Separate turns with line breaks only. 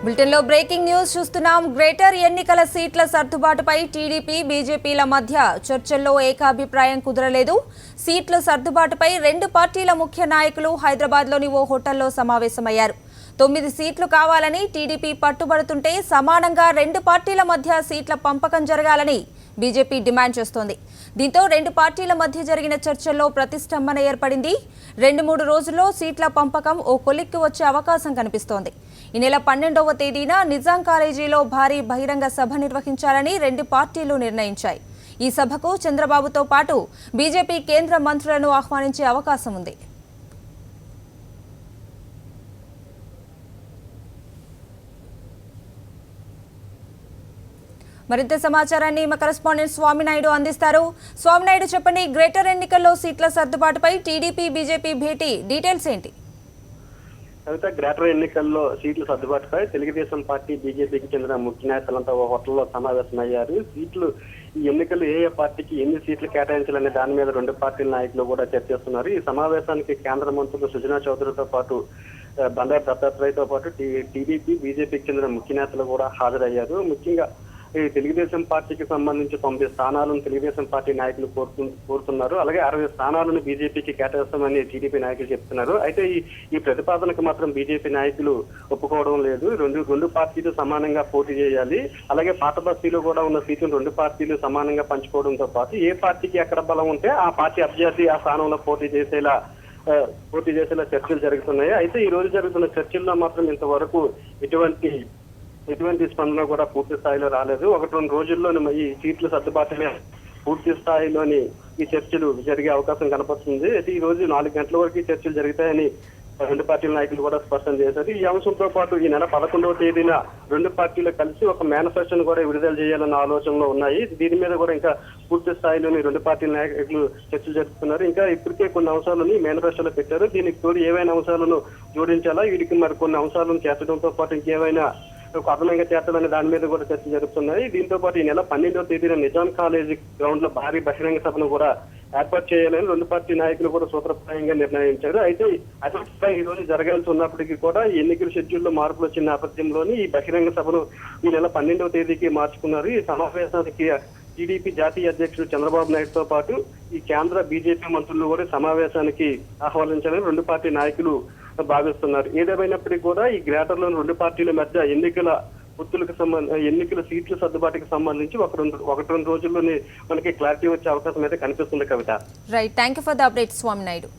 బులెటిన్లో breaking news చూస్తున్నాం. Greater ఎన్నికల సీట్ల సర్దుబాటుపై టీడీపీ బీజేపీల మధ్య చర్చల్లో ఏకాభిప్రాయం కుదరలేదు. సీట్ల సర్దుబాటుపై రెండు పార్టీల ముఖ్య నాయకులు హైదరాబాద్లోని ఓ హోటల్లో సమావేశమయ్యారు. 9 సీట్లు కావాలని టీడీపీ పట్టుబడుతుంటే సమానంగా రెండు పార్టీల మధ్య సీట్ల పంపకం జరగాలని బీజేపీ డిమాండ్ చేస్తోంది. దీంతో రెండు పార్టీల మధ్య జరిగిన చర్చల్లో ప్రతిష్టంభన ఏర్పడింది. 2-3 రోజుల్లో సీట్ల పంపకం ఓ కొలిక్కి వచ్చే అవకాశం కనిపిస్తోంది. ఈ నెల 12వ తేదీన నిజాం కాలేజీలో భారీ బహిరంగ సభ నిర్వహించాలని రెండు పార్టీలు నిర్ణయించాయి. ఈ సభకు చంద్రబాబుతో పాటు బీజేపీ కేంద్ర మంత్రులను ఆహ్వానించే అవకాశం ఉంది. మరింత సమాచారాన్ని మా కరెస్పాండెంట్ స్వామినాయుడు అందిస్తారు. స్వామినాయుడు, చెప్పండి, గ్రేటర్ ఎన్నికల్లో సీట్ల సర్దుబాటుపై టీడీపీ బీజేపీ భేటీ డీటెయిల్స్ ఏంటి?
కవిత, గ్రేటర్ ఎన్నికల్లో సీట్ల సర్దుబాటుపై తెలుగుదేశం పార్టీ బీజేపీకి చెందిన ముఖ్య నేతలంతా ఓ హోటల్లో సమావేశమయ్యారు. ఈ ఎన్నికలు ఏ పార్టీకి ఎన్ని సీట్లు కేటాయించాలనే దాని మీద రెండు పార్టీల నాయకులు కూడా చర్చిస్తున్నారు. ఈ సమావేశానికి కేంద్ర మంత్రులు సుజనా చౌదరితో పాటు బండారు దత్తాత్రేయతో పాటు టీడీపీ బీజేపీకి చెందిన ముఖ్య నేతలు కూడా హాజరయ్యారు. ముఖ్యంగా ఈ తెలుగుదేశం పార్టీకి సంబంధించి 9 స్థానాలను తెలుగుదేశం పార్టీ నాయకులు కోరుతున్నారు. అలాగే 60 స్థానాలను బీజేపీకి కేటాయిస్తామని టీడీపీ నాయకులు చెప్తున్నారు. అయితే ఈ ప్రతిపాదనకు మాత్రం బీజేపీ నాయకులు ఒప్పుకోవడం లేదు. రెండు పార్టీలు సమానంగా పోటీ చేయాలి. అలాగే పాత బస్తీలో కూడా ఉన్న సీట్లను రెండు పార్టీలు సమానంగా పంచుకోవడంతో పాటు ఏ పార్టీకి ఎక్కడ బలం ఉంటే ఆ పార్టీ అభ్యర్థి ఆ స్థానంలో పోటీ చేసేలా చర్చలు జరుగుతున్నాయి. అయితే ఈ రోజు జరుగుతున్న చర్చల్లో మాత్రం ఇంతవరకు ఎటువంటి స్పందన కూడా పూర్తి స్థాయిలో రాలేదు. 1-2 రోజుల్లోనే ఈ సీట్ల సర్దుబాటునే పూర్తి స్థాయిలోని ఈ చర్చలు జరిగే అవకాశం కనపడుతుంది. అయితే ఈ రోజు 4 గంటల వరకు చర్చలు జరుగుతాయని రెండు పార్టీల నాయకులు కూడా స్పష్టం చేశారు. ఈ అంశంతో పాటు ఈ నెల 11వ తేదీన రెండు పార్టీలు కలిసి ఒక మేనిఫెస్టోను కూడా విడుదల చేయాలన్న ఆలోచనలో ఉన్నాయి. దీని మీద కూడా ఇంకా పూర్తి స్థాయిలోని రెండు పార్టీల నాయకులు చర్చలు జరుపుతున్నారు. ఇంకా ఇప్పటికే కొన్ని అంశాలను మేనిఫెస్టోలో పెట్టారు. దీనికి తోడు ఏవైనా అంశాలను జోడించాలా, వీటికి మరి కొన్ని అంశాలను చేర్చడంతో పాటు ఇంకేమైనా అదనంగా చేర్చాలనే దాని మీద కూడా చర్చ జరుగుతున్నాయి. దీంతో పాటు ఈ నెల 12వ తేదీన నిజాం కాలేజీ గ్రౌండ్ లో భారీ బహిరంగ సభను కూడా ఏర్పాటు చేయాలని రెండు పార్టీ నాయకులు కూడా సూత్రప్రాయంగా నిర్ణయించారు. అయితే అదే ఈ రోజు జరగాల్సి ఉన్నప్పటికీ కూడా ఎన్నికల షెడ్యూల్లో మార్పులు వచ్చిన నేపథ్యంలోని ఈ బహిరంగ సభను ఈ నెల 12వ తేదీకి మార్చుకున్నారు. ఈ సమావేశానికి టీడీపీ జాతీయ అధ్యక్షుడు చంద్రబాబు నాయుడుతో పాటు ఈ కేంద్ర బీజేపీ మంత్రులు కూడా సమావేశానికి ఆహ్వానించాలని రెండు పార్టీ నాయకులు భావిస్తున్నారు. ఏదేమైనప్పటికీ కూడా ఈ గ్రేటర్ లోని రెండు పార్టీల మధ్య ఎన్నికల సీట్ల సర్దుబాటుకి సంబంధించి 1-2 రోజుల్లోనే మనకి క్లారిటీ వచ్చే అవకాశం అయితే కనిపిస్తుంది. Kavitha,
right, thank you for the update Swami Naidu.